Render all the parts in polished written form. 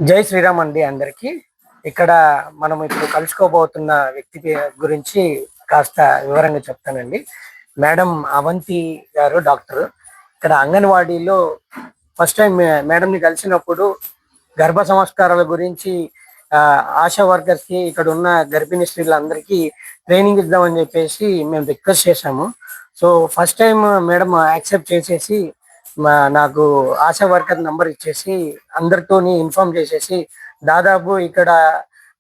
జై శ్రీరామ్ అండి అందరికి. ఇక్కడ మనం ఇప్పుడు కలుసుకోబోతున్న వ్యక్తి గురించి కాస్త వివరంగా చెప్తానండి. మేడం అవంతి గారు డాక్టర్. ఇక్కడ అంగన్వాడీలో ఫస్ట్ టైం మేడంని కలిసినప్పుడు గర్భ సంస్కారాల గురించి ఆశా వర్కర్స్కి ఇక్కడ ఉన్న గర్భిణీ స్త్రీలందరికీ ట్రైనింగ్ ఇద్దామని చెప్పేసి మేము రిక్వెస్ట్ చేశాము. So first time madam accept చేసేసి నాకు ఆశా వర్కర్ నంబర్ ఇచ్చేసి అందరితోని ఇన్ఫార్మ్ చేసేసి దాదాపు ఇక్కడ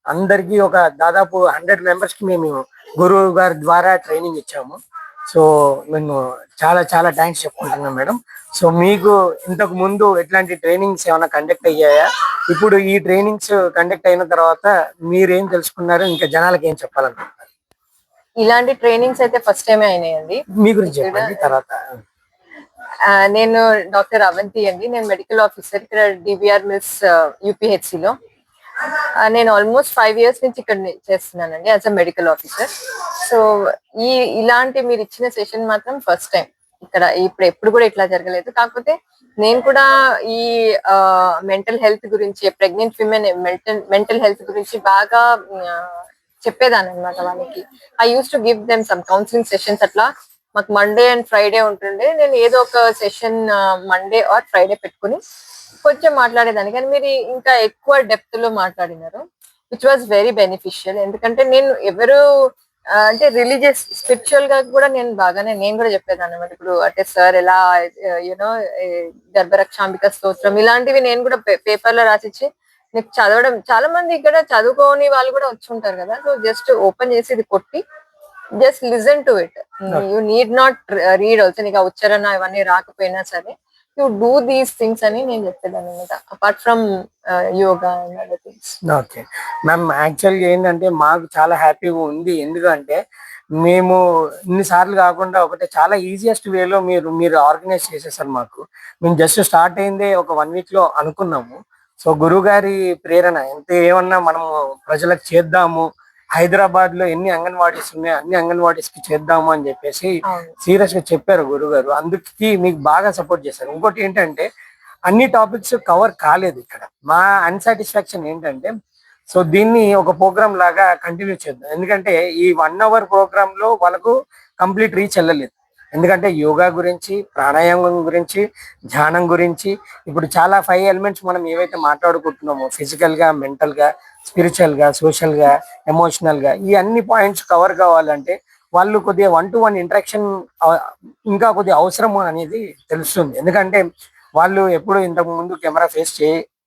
అందరికీ ఒక దాదాపు 100 మెంబర్స్కి మేము గురువు గారి ద్వారా ట్రైనింగ్ ఇచ్చాము. సో మేము చాలా చాలా థ్యాంక్స్ చెప్పుకుంటున్నాం మేడం. సో మీకు ఇంతకు ముందు ఎట్లాంటి ట్రైనింగ్స్ ఏమైనా కండక్ట్ అయ్యాయా? ఇప్పుడు ఈ ట్రైనింగ్స్ కండక్ట్ అయిన తర్వాత మీరేం తెలుసుకున్నారు, ఇంకా జనాలకి ఏం చెప్పాలనుకుంటున్నారు? ఇలాంటి ట్రైనింగ్స్ అయితే ఫస్ట్ టైమే అయినాయండి. మీ గురించి చెప్పండి తర్వాత. నేను డాక్టర్ అవంతి అండి. నేను మెడికల్ ఆఫీసర్ ఇక్కడ డిబిఆర్ మిల్స్ యూపీహెచ్సిలో. నేను ఆల్మోస్ట్ 5 years నుంచి ఇక్కడ చేస్తున్నానండి as a medical officer. So ఇలాంటి మీరు ఇచ్చిన సెషన్ మాత్రం ఫస్ట్ టైం ఇక్కడ. ఎప్పుడు కూడా ఇట్లా జరగలేదు. కాకపోతే నేను కూడా ఈ మెంటల్ హెల్త్ గురించి, ప్రెగ్నెంట్ విమెన్ మెంటల్ హెల్త్ గురించి బాగా చెప్పేదాన్ని అనమాట వాళ్ళకి. I use to give them some counselling sessions. అట్లా మాకు మండే అండ్ ఫ్రైడే ఉంటుండే. నేను ఏదో ఒక సెషన్ మండే ఆర్ ఫ్రైడే పెట్టుకుని కొంచెం మాట్లాడేదాన్ని. కానీ మీరు ఇంకా ఎక్కువ డెప్త్ లో మాట్లాడినారు, విచ్ వాజ్ వెరీ బెనిఫిషియల్. ఎందుకంటే నేను అంటే రిలీజియస్ స్పిరిచువల్ గా కూడా నేను కూడా చెప్పేదాన్ని అనమాట. ఇప్పుడు అంటే సార్ ఎలా యూనో గర్భరక్షాంబిక స్తోత్రం ఇలాంటివి నేను కూడా పేపర్ లో రాసిచ్చి నీకు చదవడం, చాలా మంది ఇక్కడ చదువుకోని వాళ్ళు కూడా వచ్చి ఉంటారు కదా. సో జస్ట్ ఓపెన్ చేసి ఇది కొట్టి just listen to it. You need not read also. నీకు ఆ ఉచ్చారణ ఇవన్నీ రాకపోయినా సరే యూ డూ దీస్ థింగ్స్ అని నేను చెప్పేదాన్ని అనమాట, apart from yoga and other things. Okay ma'am, యాక్చువల్గా ఏంటంటే మాకు చాలా హ్యాపీగా ఉంది. ఎందుకంటే మేము ఇన్నిసార్లు కాకుండా ఒకటే చాలా ఈజియెస్ట్ వేలో మీరు ఆర్గనైజ్ చేసేసారు మాకు. మేము జస్ట్ స్టార్ట్ అయిందే ఒక 1 week లో అనుకున్నాము. సో గురువు గారి ప్రేరణ ఎంత ఏమన్నా మనము ప్రజలకు చేద్దాము, హైదరాబాద్ లో ఎన్ని అంగన్వాడీస్ ఉన్నాయో అన్ని అంగన్వాడీస్ కి చేద్దాము అని చెప్పేసి సీరియస్ గా చెప్పారు గురుగారు. అందుకే మీకు బాగా సపోర్ట్ చేశారు. ఇంకోటి ఏంటంటే అన్ని టాపిక్స్ కవర్ కాలేదు ఇక్కడ. మా అన్సాటిస్ఫాక్షన్ ఏంటంటే సో దీన్ని ఒక ప్రోగ్రామ్ లాగా కంటిన్యూ చేద్దాం. ఎందుకంటే ఈ 1 hour ప్రోగ్రామ్ లో వాళ్ళకు కంప్లీట్ రీచ్ వెళ్ళలేదు. ఎందుకంటే యోగా గురించి, ప్రాణాయామం గురించి, ధ్యానం గురించి, ఇప్పుడు చాలా 5 elements మనం ఏవైతే మాట్లాడుకుంటున్నామో ఫిజికల్ గా, మెంటల్ గా, స్పిరిచువల్ గా, సోషల్ గా, ఎమోషనల్ గా, ఈ అన్ని పాయింట్స్ కవర్ కావాలంటే వాళ్ళు కొద్దిగా 1-to-1 ఇంటరాక్షన్ ఇంకా కొద్దిగా అవసరం అనేది తెలుస్తుంది. ఎందుకంటే వాళ్ళు ఎప్పుడు ఇంతకు ముందు కెమెరా ఫేస్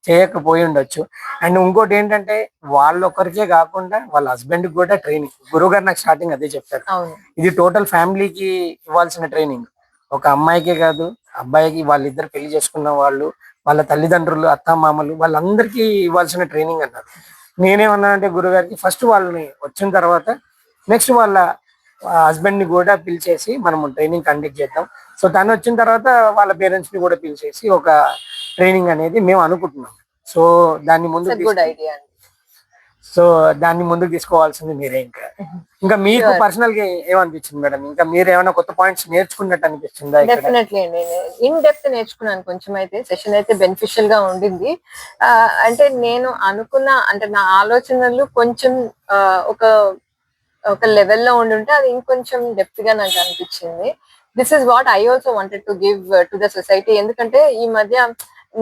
చేయకపోయి ఉండొచ్చు. అండ్ ఇంకోటి ఏంటంటే వాళ్ళొక్కరికే కాకుండా వాళ్ళ హస్బెండ్ కూడా ట్రైనింగ్ గురువు గారు నాకు స్టార్టింగ్ అదే చెప్పారు. ఇది టోటల్ ఫ్యామిలీకి ఇవ్వాల్సిన ట్రైనింగ్. ఒక అమ్మాయికే కాదు, అబ్బాయికి, వాళ్ళిద్దరు పెళ్లి చేసుకున్న వాళ్ళు, వాళ్ళ తల్లిదండ్రులు, అత్తమామలు, వాళ్ళందరికీ ఇవ్వాల్సిన ట్రైనింగ్ అన్నారు. నేనేమన్నానంటే గురుగారికి ఫస్ట్ వాళ్ళని వచ్చిన తర్వాత నెక్స్ట్ వాళ్ళ హస్బెండ్ ని కూడా పిలిచేసి మనం ట్రైనింగ్ కండక్ట్ చేద్దాం. సో తను వచ్చిన తర్వాత వాళ్ళ పేరెంట్స్ ని కూడా పిలిచేసి ఒక ట్రైనింగ్ అనేది మేము అనుకుంటున్నాం. సో దాన్ని ముందుకు తీసుకోవాల్సింది మీరే. ఇంకా మీకు పర్సనల్ గా ఏమనిపించింది మేడం? ఇంకా మీరు ఏమైనా కొత్త పాయింట్స్ నేర్చుకున్నట్టు అనిపించిందా? డెఫినెట్లీ అండి, ఇన్ డెప్త్ నేర్చుకున్నాను కొంచెం. అయితే సెషన్ అయితే బెనిఫిషియల్ గా ఉండింది. అంటే నేను అనుకున్న, అంటే నా ఆలోచనలు కొంచెం ఒక లెవెల్లో ఉండుంటే అది ఇంకొంచెం డెప్త్ గా నాకు అనిపించింది. This is what I also wanted to give to the society. ఎందుకంటే ఈ మధ్య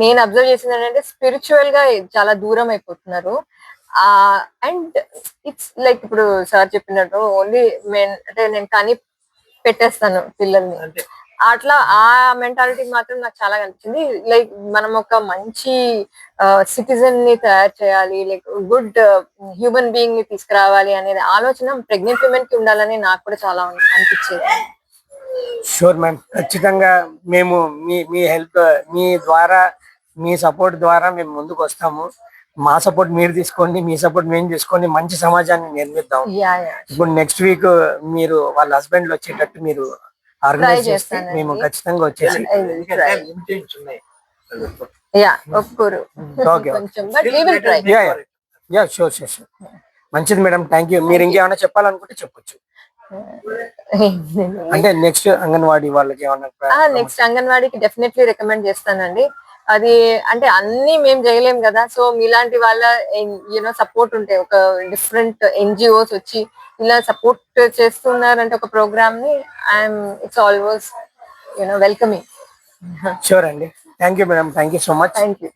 నేను అబ్జర్వ్ చేసింది ఏంటంటే స్పిరిచువల్ గా చాలా దూరం అయిపోతున్నారు. అండ్ ఇట్స్ లైక్ ఇప్పుడు సార్ చెప్పినట్టు ఓన్లీ అంటే నేను కానీ పెట్టేస్తాను పిల్లల్ని, అట్లా ఆ మెంటాలిటీ మాత్రం నాకు చాలా కనిపించింది. లైక్ మనం ఒక మంచి సిటిజన్ ని తయారు చేయాలి, లైక్ గుడ్ హ్యూమన్ బీయింగ్ ని తీసుకురావాలి అనేది ఆలోచన ప్రెగ్నెంట్ విమెన్ కి ఉండాలని నాకు కూడా చాలా అనిపించేది. షూర్ మ్యామ్, ఖచ్చితంగా మేము మీ హెల్ప్, మీ ద్వారా, మీ సపోర్ట్ ద్వారా మేము ముందుకు వస్తాము. మా సపోర్ట్ మీరు తీసుకోండి, మీ సపోర్ట్ మేము తీసుకోండి, మంచి సమాజాన్ని నిర్మిద్దాం. ఇప్పుడు నెక్స్ట్ వీక్ మీరు వాళ్ళ హస్బెండ్ వచ్చేటట్టు మీరు ఆర్గనైజ్ చేస్తే మేము ఖచ్చితంగా వచ్చేసి మంచిది మేడం. Thank you. మీరు ఇంకేమైనా చెప్పాలనుకుంటే చెప్పొచ్చు. అంటే నెక్స్ట్ అంగన్వాడీ వాళ్ళకి ఏమన్నా? నెక్స్ట్ అంగన్వాడీకి డెఫినెట్లీ రికమెండ్ చేస్తానండి. అది అంటే అన్ని మేము చేయలేం కదా. సో మీలాంటి వాళ్ళ సపోర్ట్ ఉంటే, ఒక డిఫరెంట్ ఎన్జిఓస్ వచ్చి ఇలా సపోర్ట్ చేస్తున్నారంటే ఒక ప్రోగ్రామ్ ని, I'm it's always welcoming. Sure అండి. Thank you madam, thank you so much. Thank you.